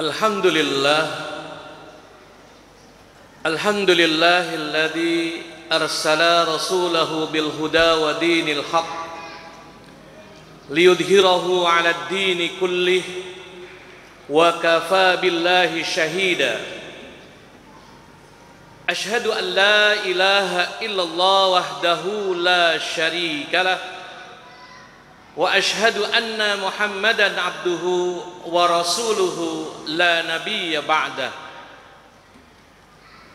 Alhamdulillah, alhamdulillahilladzi arsala rasulahu bil huda wa dinil haq liyudhhirahu 'alad dini kullih wa kafa billahi shahida. Ashhadu an la ilaha illallah wahdahu la syarikalah wa ashhadu anna Muhammadan abduhu wa rasuluhu la nabiyya ba'dah.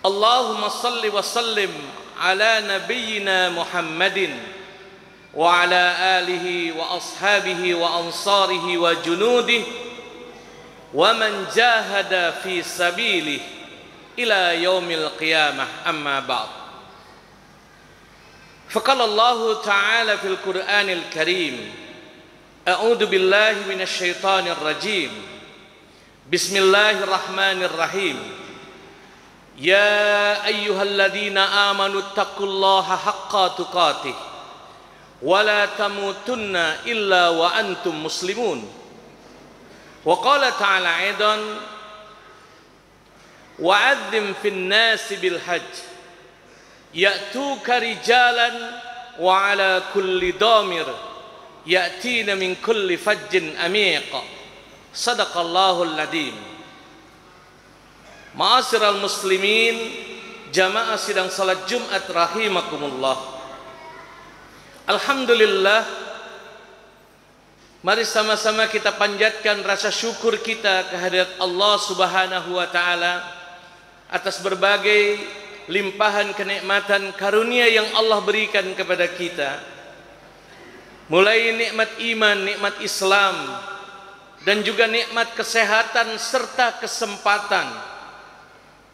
Allahumma salli wa sallim ala nabiyyina Muhammadin wa ala alihi wa ashabihi wa ansarihi wa junudihi wa man jahada fi sabilihi ila yaumil qiyamah, amma ba'd. Faqala Allah ta'ala fil Qur'anil Karim, a'udzu billahi minasy syaithanir rajim. Bismillahirrahmanirrahim. Ya ayyuhalladzina amanu taqullaha haqqa tuqatih wa la tamutunna illa wa antum muslimun. Wa qala ta'ala aidan, wa'adzim fin nasi bil hajj ya'tuka rijalan wa ala kulli damir ya'tina min kulli fajjin amiq. Sadaqallahul ladhim. Ma'asyiral muslimin, jamaah sidang salat Jumat rahimakumullah. Alhamdulillah, mari sama-sama kita panjatkan rasa syukur kita kehadirat Allah Subhanahu wa taala atas berbagai limpahan kenikmatan karunia yang Allah berikan kepada kita, mulai nikmat iman, nikmat Islam, dan juga nikmat kesehatan serta kesempatan,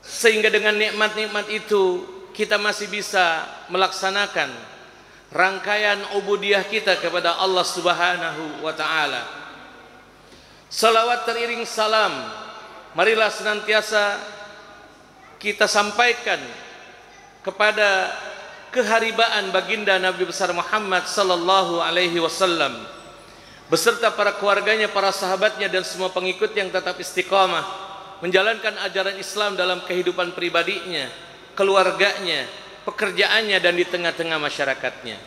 sehingga dengan nikmat-nikmat itu kita masih bisa melaksanakan rangkaian ubudiyah kita kepada Allah Subhanahu wa taala. Salawat teriring salam marilah senantiasa kita sampaikan kepada keharibaan baginda Nabi besar Muhammad sallallahu alaihi wasallam beserta para keluarganya, para sahabatnya, dan semua pengikut yang tetap istiqamah menjalankan ajaran Islam dalam kehidupan pribadinya, keluarganya, pekerjaannya, dan di tengah-tengah masyarakatnya.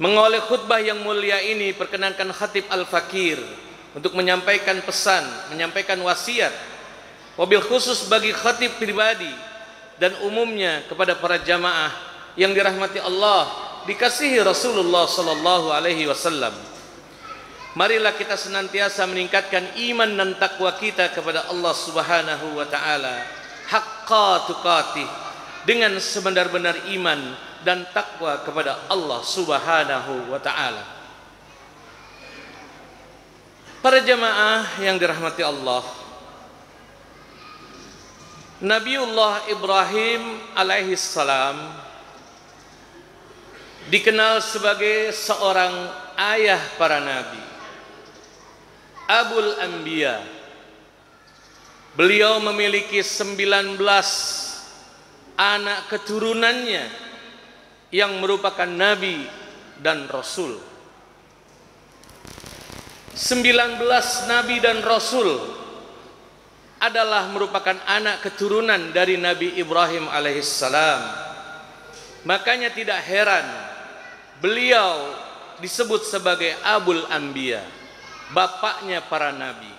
Mengawali khutbah yang mulia ini, perkenankan Khatib Al-Fakir untuk menyampaikan pesan, menyampaikan wasiat, wabil khusus bagi khatib pribadi dan umumnya kepada para jamaah yang dirahmati Allah, dikasihi Rasulullah sallallahu alaihi wasallam. Marilah kita senantiasa meningkatkan iman dan takwa kita kepada Allah Subhanahu wa taala haqqa tuqatih, dengan sebenar-benar iman dan takwa kepada Allah Subhanahu wa taala. Para jamaah yang dirahmati Allah, Nabiullah Ibrahim alaihi salam dikenal sebagai seorang ayah para nabi, Abul Anbiya. Beliau memiliki 19 anak keturunannya yang merupakan nabi dan rasul. 19 nabi dan rasul adalah merupakan anak keturunan dari Nabi Ibrahim alaihissalam. Makanya tidak heran beliau disebut sebagai Abul Anbiya, bapaknya para nabi.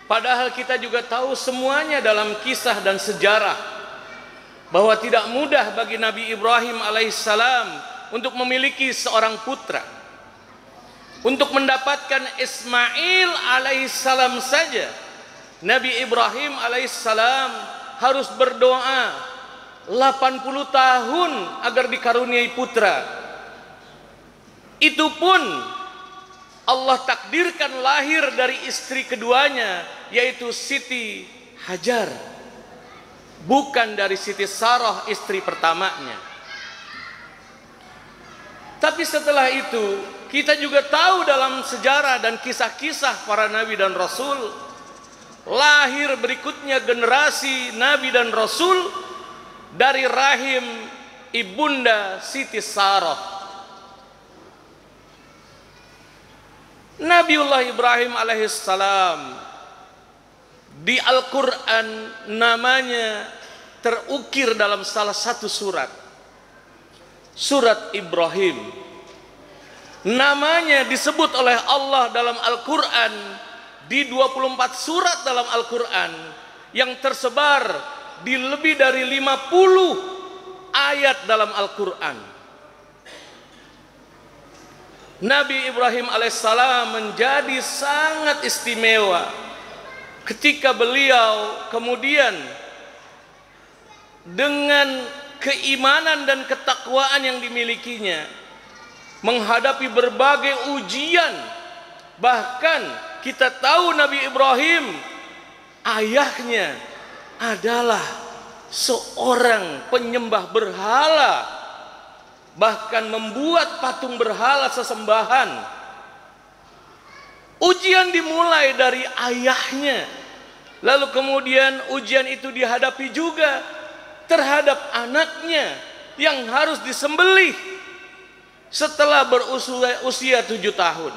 Padahal kita juga tahu semuanya dalam kisah dan sejarah bahwa tidak mudah bagi Nabi Ibrahim alaihissalam untuk memiliki seorang putra. Untuk mendapatkan Ismail alaihissalam saja, Nabi Ibrahim alaihissalam harus berdoa 80 tahun agar dikaruniai putra. Itu pun Allah takdirkan lahir dari istri keduanya, yaitu Siti Hajar, bukan dari Siti Sarah istri pertamanya. Tapi setelah itu kita juga tahu dalam sejarah dan kisah-kisah para nabi dan rasul, lahir berikutnya generasi nabi dan rasul dari rahim ibunda Siti Sarah. Nabiullah Ibrahim alaihissalam Di Al-Quran namanya terukir dalam salah satu surat, surat Ibrahim. Namanya disebut oleh Allah dalam Al-Quran di 24 surat dalam Al-Quran yang tersebar di lebih dari 50 ayat dalam Al-Quran. Nabi Ibrahim alaihissalam menjadi sangat istimewa ketika beliau kemudian dengan keimanan dan ketakwaan yang dimilikinya menghadapi berbagai ujian. Bahkan kita tahu Nabi Ibrahim ayahnya adalah seorang penyembah berhala, bahkan membuat patung berhala sesembahan. Ujian dimulai dari ayahnya, lalu kemudian ujian itu dihadapi juga terhadap anaknya yang harus disembelih setelah berusia 7 tahun.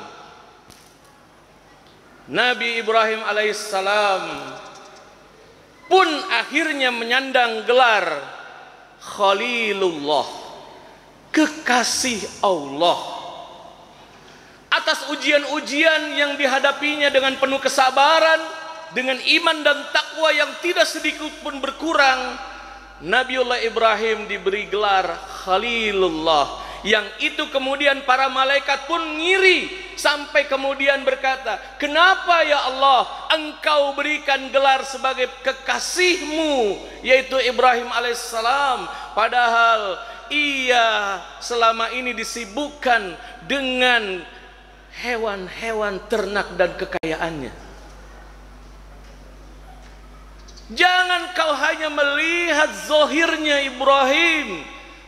Nabi Ibrahim alaihissalam pun akhirnya menyandang gelar Khalilullah, kekasih Allah. Atas ujian-ujian yang dihadapinya dengan penuh kesabaran, dengan iman dan takwa yang tidak sedikit pun berkurang, Nabiullah Ibrahim diberi gelar Khalilullah, yang itu kemudian para malaikat pun ngiri sampai kemudian berkata, kenapa ya Allah engkau berikan gelar sebagai kekasihmu yaitu Ibrahim alaihissalam, padahal ia selama ini disibukkan dengan hewan-hewan ternak dan kekayaannya. Jangan kau hanya melihat zahirnya Ibrahim,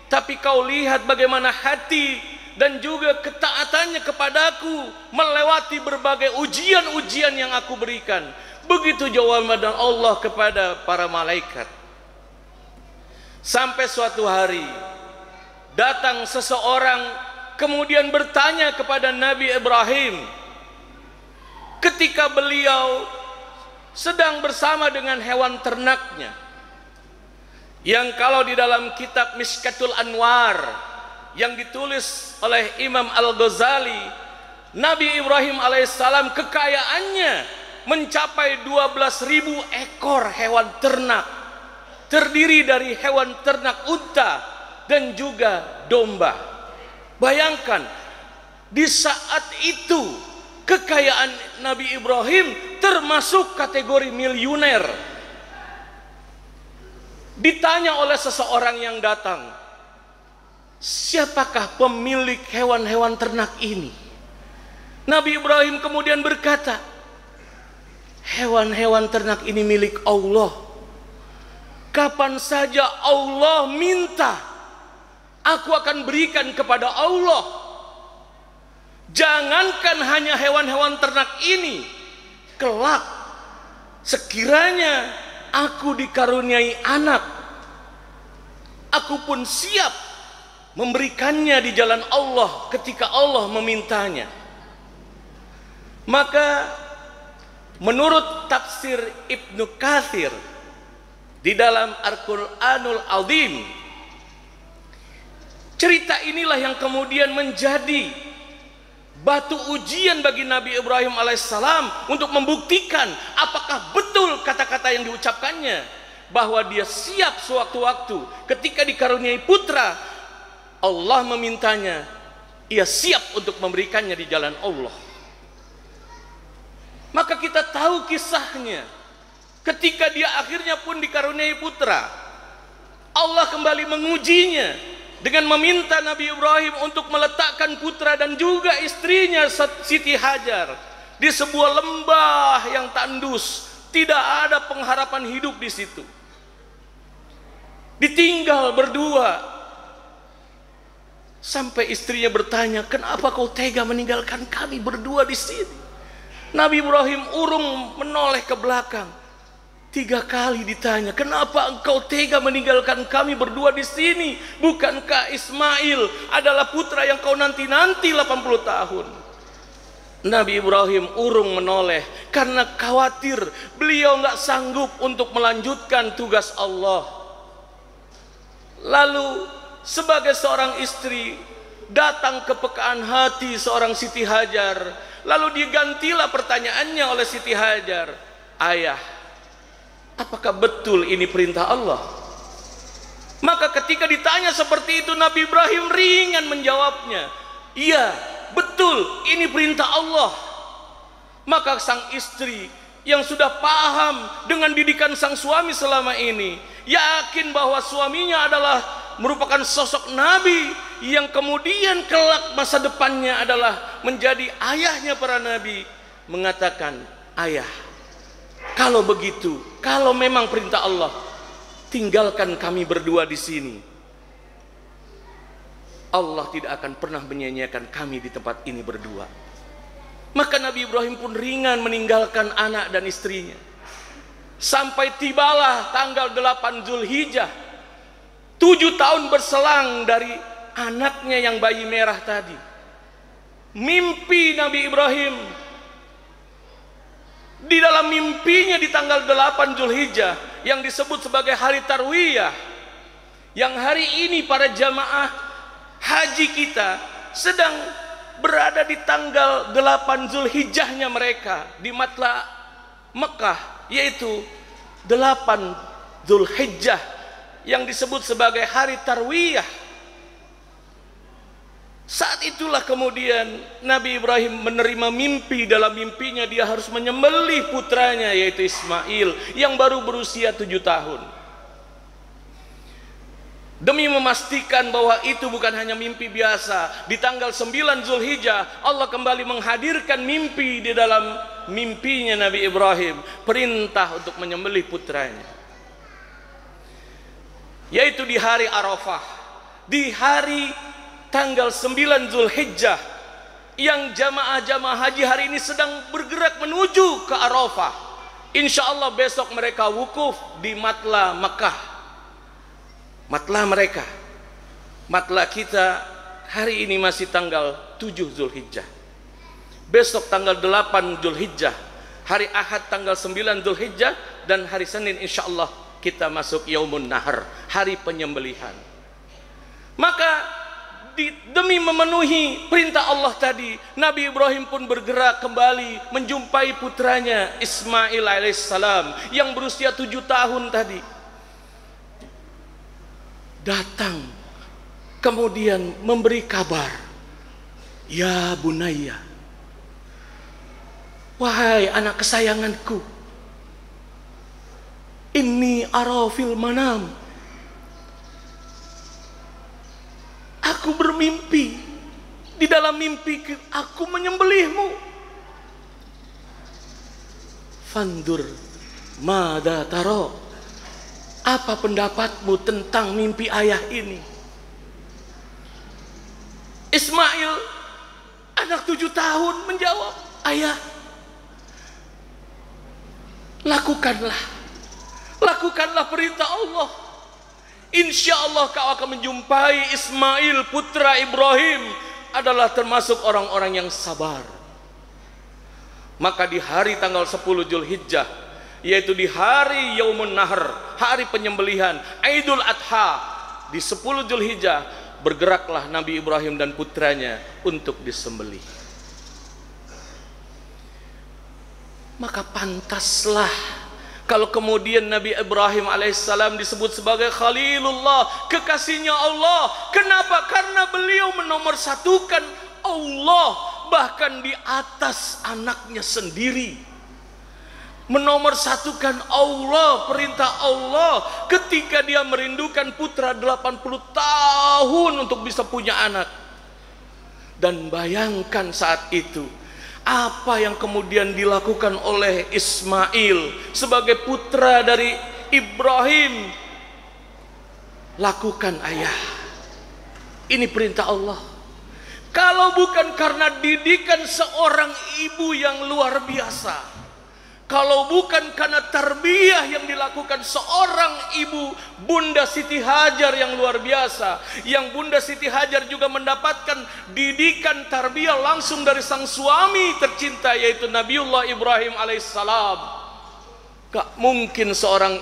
tapi kau lihat bagaimana hati dan juga ketaatannya kepadaku melewati berbagai ujian-ujian yang aku berikan. Begitu jawaban Allah kepada para malaikat. Sampai suatu hari datang seseorang kemudian bertanya kepada Nabi Ibrahim ketika beliau sedang bersama dengan hewan ternaknya, yang kalau di dalam kitab Mishkatul Anwar yang ditulis oleh Imam Al-Ghazali, Nabi Ibrahim alaihissalam kekayaannya mencapai 12.000 ekor hewan ternak, terdiri dari hewan ternak unta dan juga domba. Bayangkan di saat itu kekayaan Nabi Ibrahim termasuk kategori miliuner. Ditanya oleh seseorang yang datang, siapakah pemilik hewan-hewan ternak ini? Nabi Ibrahim kemudian berkata, hewan-hewan ternak ini milik Allah. Kapan saja Allah minta, aku akan berikan kepada Allah. Jangankan hanya hewan-hewan ternak ini, kelak sekiranya aku dikaruniai anak, aku pun siap memberikannya di jalan Allah ketika Allah memintanya. Maka menurut tafsir Ibnu Katsir di dalam Al-Qur'anul Azim, cerita inilah yang kemudian menjadi batu ujian bagi Nabi Ibrahim alaihissalam untuk membuktikan apakah betul kata-kata yang diucapkannya, bahwa dia siap sewaktu-waktu ketika dikaruniai putra, Allah memintanya, ia siap untuk memberikannya di jalan Allah. Maka kita tahu kisahnya, ketika dia akhirnya pun dikaruniai putra, Allah kembali mengujinya dengan meminta Nabi Ibrahim untuk meletakkan putra dan juga istrinya Siti Hajar di sebuah lembah yang tandus, tidak ada pengharapan hidup di situ. Ditinggal berdua, sampai istrinya bertanya, kenapa kau tega meninggalkan kami berdua di sini? Nabi Ibrahim urung menoleh ke belakang. 3 kali ditanya, kenapa engkau tega meninggalkan kami berdua di sini? Bukankah Ismail adalah putra yang kau nanti-nanti 80 tahun? Nabi Ibrahim urung menoleh karena khawatir beliau nggak sanggup untuk melanjutkan tugas Allah. Lalu sebagai seorang istri datang kepekaan hati seorang Siti Hajar. Lalu digantilah pertanyaannya oleh Siti Hajar, ayah, apakah betul ini perintah Allah? Maka ketika ditanya seperti itu, Nabi Ibrahim ringan menjawabnya, iya, betul, ini perintah Allah. Maka sang istri yang sudah paham dengan didikan sang suami selama ini, yakin bahwa suaminya adalah merupakan sosok Nabi yang kemudian kelak masa depannya adalah menjadi ayahnya para Nabi, mengatakan, ayah, kalau begitu, kalau memang perintah Allah, tinggalkan kami berdua di sini. Allah tidak akan pernah menyanyiakan kami di tempat ini berdua. Maka Nabi Ibrahim pun ringan meninggalkan anak dan istrinya. Sampai tibalah tanggal 8 Zulhijjah, 7 tahun berselang dari anaknya yang bayi merah tadi. Mimpi Nabi Ibrahim, di dalam mimpinya di tanggal 8 Zulhijjah yang disebut sebagai hari Tarwiyah, yang hari ini para jamaah haji kita sedang berada di tanggal 8 Zulhijjahnya mereka di Matla Mekah, yaitu 8 Zulhijjah yang disebut sebagai hari Tarwiyah. Saat itulah kemudian Nabi Ibrahim menerima mimpi. Dalam mimpinya dia harus menyembelih putranya, yaitu Ismail, yang baru berusia 7 tahun. Demi memastikan bahwa itu bukan hanya mimpi biasa, di tanggal 9 Zulhijjah Allah kembali menghadirkan mimpi di dalam mimpinya Nabi Ibrahim, perintah untuk menyembelih putranya, yaitu di hari Arafah, di hari tanggal 9 Zulhijjah, yang jamaah-jamaah haji hari ini sedang bergerak menuju ke Arafah. Insya Allah besok mereka wukuf di Matla Mekah. Matla mereka, matla kita hari ini masih tanggal 7 Zulhijjah. Besok tanggal 8 Zulhijjah, hari Ahad tanggal 9 Zulhijjah, dan hari Senin insya Allah kita masuk Yaumun Nahar, hari penyembelihan. Maka demi memenuhi perintah Allah tadi, Nabi Ibrahim pun bergerak kembali menjumpai putranya Ismail alaihissalam yang berusia 7 tahun tadi. Datang kemudian memberi kabar, ya bunayya, wahai anak kesayanganku, inni ara fil manam, aku bermimpi, di dalam mimpi aku menyembelihmu. Fandur mada taro, apa pendapatmu tentang mimpi ayah ini? Ismail, anak 7 tahun, menjawab, ayah, lakukanlah perintah Allah. Insya Allah kau akan menjumpai Ismail putra Ibrahim adalah termasuk orang-orang yang sabar. Maka di hari tanggal 10 Zulhijjah, yaitu di hari Yaumun Nahar, hari penyembelihan, Idul Adha, di 10 Zulhijjah bergeraklah Nabi Ibrahim dan putranya untuk disembelih. Maka pantaslah kalau kemudian Nabi Ibrahim alaihissalam disebut sebagai Khalilullah, kekasihnya Allah. Kenapa? Karena beliau menomorsatukan Allah bahkan di atas anaknya sendiri. Menomorsatukan Allah, perintah Allah, ketika dia merindukan putra 80 tahun untuk bisa punya anak. Dan bayangkan saat itu apa yang kemudian dilakukan oleh Ismail sebagai putra dari Ibrahim. Lakukan ayah, ini perintah Allah. Kalau bukan karena didikan seorang ibu yang luar biasa, Kalau bukan karena tarbiyah yang dilakukan seorang ibu, Bunda Siti Hajar yang luar biasa, yang Bunda Siti Hajar juga mendapatkan didikan tarbiyah langsung dari sang suami tercinta, yaitu Nabiullah Ibrahim alaihissalam. Gak mungkin seorang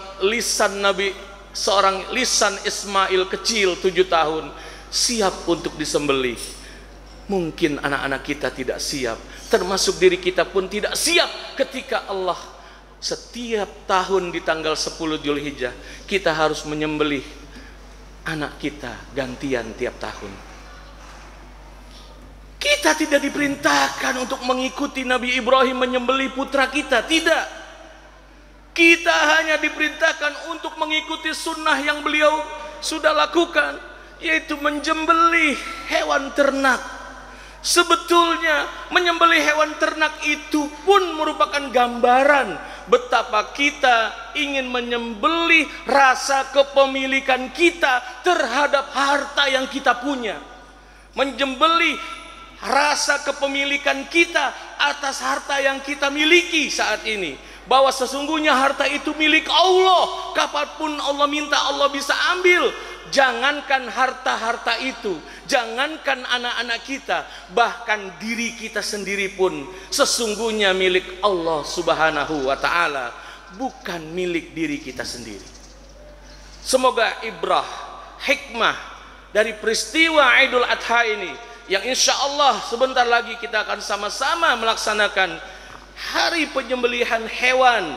lisan Ismail kecil 7 tahun siap untuk disembelih. Mungkin anak-anak kita tidak siap, termasuk diri kita pun tidak siap ketika Allah setiap tahun di tanggal 10 Dzulhijjah kita harus menyembelih anak kita gantian tiap tahun. Kita tidak diperintahkan untuk mengikuti Nabi Ibrahim menyembelih putra kita, tidak. Kita hanya diperintahkan untuk mengikuti sunnah yang beliau sudah lakukan, yaitu menyembelih hewan ternak. Sebetulnya menyembelih hewan ternak itu pun merupakan gambaran betapa kita ingin menyembelih rasa kepemilikan kita terhadap harta yang kita punya. Menyembelih rasa kepemilikan kita atas harta yang kita miliki saat ini. Bahwa sesungguhnya harta itu milik Allah. Kapanpun Allah minta, Allah bisa ambil. Jangankan harta-harta itu, jangankan anak-anak kita, bahkan diri kita sendiri pun sesungguhnya milik Allah Subhanahu wa ta'ala, bukan milik diri kita sendiri. Semoga ibrah, hikmah dari peristiwa Idul Adha ini, yang insya Allah sebentar lagi kita akan sama-sama melaksanakan hari penyembelihan hewan.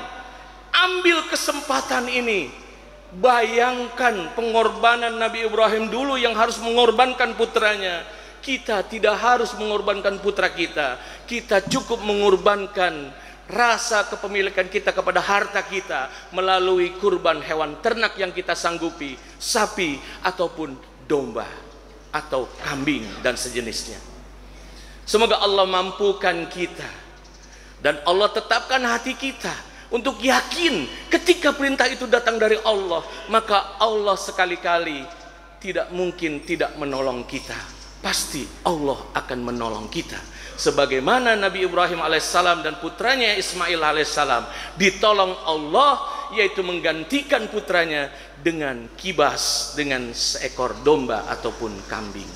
Ambil kesempatan ini. Bayangkan pengorbanan Nabi Ibrahim dulu yang harus mengorbankan putranya. Kita tidak harus mengorbankan putra kita. Kita cukup mengorbankan rasa kepemilikan kita kepada harta kita melalui kurban hewan ternak yang kita sanggupi, sapi ataupun domba atau kambing dan sejenisnya. Semoga Allah mampukan kita dan Allah tetapkan hati kita untuk yakin ketika perintah itu datang dari Allah, maka Allah sekali-kali tidak mungkin tidak menolong kita. Pasti Allah akan menolong kita. Sebagaimana Nabi Ibrahim alaihissalam dan putranya Ismail alaihissalam ditolong Allah, yaitu menggantikan putranya dengan kibas, dengan seekor domba ataupun kambing.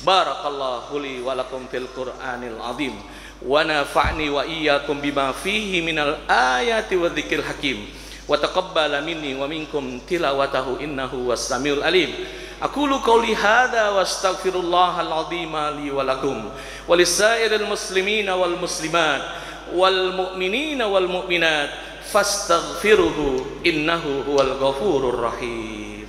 Barakallahu li wa lakum fil Qur'anil azim. Wa nafa'ni wa iyyakum bima fihi minal ayati wa dzikril hakim wa taqabbala minni wa minkum tilawatahu innahu was-samiul alim. Aqulu qouli hadza wa astaghfirullahal azim li wa lakum wa lisairil muslimina wal muslimat wal mu'minina wal mu'minat fastaghfiruhu innahu huwal ghafurur rahim.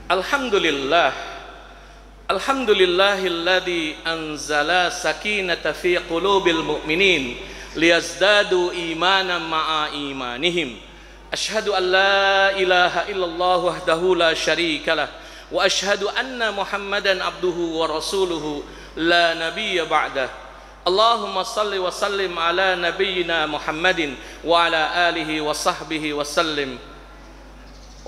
Alhamdulillah, alhamdulillahilladzi anzala sakinata fi qulubil mu'minin liyazdadu imanan ma'a imanihim. Asyhadu an la ilaha illallah wahdahu la syarikalah wa asyhadu anna Muhammadan abduhu wa rasuluhu la nabiyya ba'dah. Allahumma salli wa sallim ala nabiyyina Muhammadin wa ala alihi wa sahbihi wa sallim.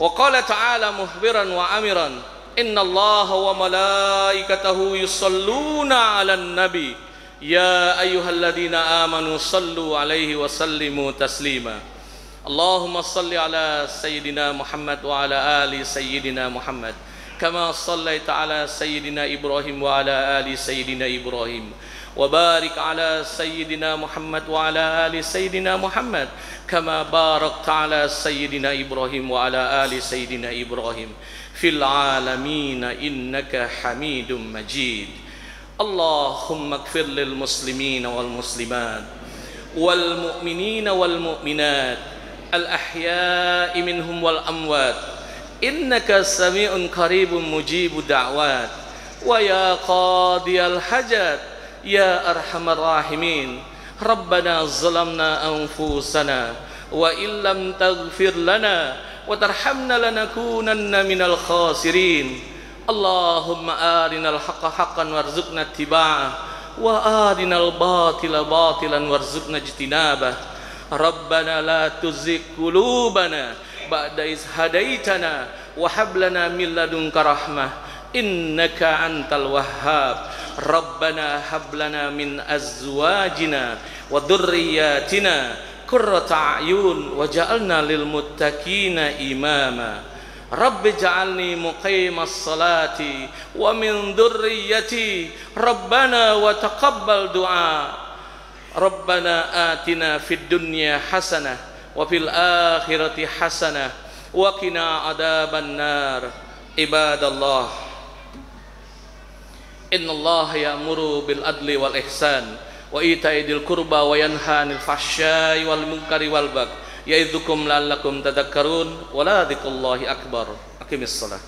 Wa qala ta'ala muhbiran wa amiran, inna allaha wa malaikatahu yusalluna 'alan nabi ya ayyuhalladzina amanu sallu 'alaihi wa sallimu taslima. Allahumma salli ala sayyidina Muhammad wa ala ali sayyidina Muhammad kama sallaita ala sayyidina Ibrahim wa ala ali sayyidina Ibrahim wa barik ala sayyidina Muhammad wa ala ali sayyidina Muhammad kama barakta ala sayyidina Ibrahim wa ala ali sayyidina Ibrahim fil alamin innaka Hamidum Majid. Allahumma ighfir lil muslimin wal muslimat wal mu'minin wal mu'minat al ahya'i minhum wal amwat innaka sami'un qaribun mujibud da'wat wa ya qadiyal hajat ya arhamar rahimin. Rabbana zalamna anfusana wa illam taghfir lana wa tarhamna lanakunanna minal khasirin. Allahumma arinal haqqa haqqan warzuqna ittiba'ah wa arinal batila batilan warzuqna ijtinabah. Rabbana la tuzigh qulubana ba'da iz hadaitana wa hab lana min ladunka rahmah innaka antal wahhab. Rabbana hab lana min azwajina wa dhurriyyatina qurrata a'yun waj'alna lil muttaqina imama. Rabbi ja'alni muqimas salati wa min dhurriyyati Rabbana wa taqabbal du'a. Rabbana atina fid dunya hasanah wa fil akhirati hasanah wa qina adzaban nar. Ibadallah, innallaha ya'muru bil adli wal ihsan wa ita'i dzil qurba wa yanha 'anil fahsya'i wal munkari wal baghi ya'idzukum la'allakum tadhakkarun wa la dzikrullahi akbar. Aqimis shalah.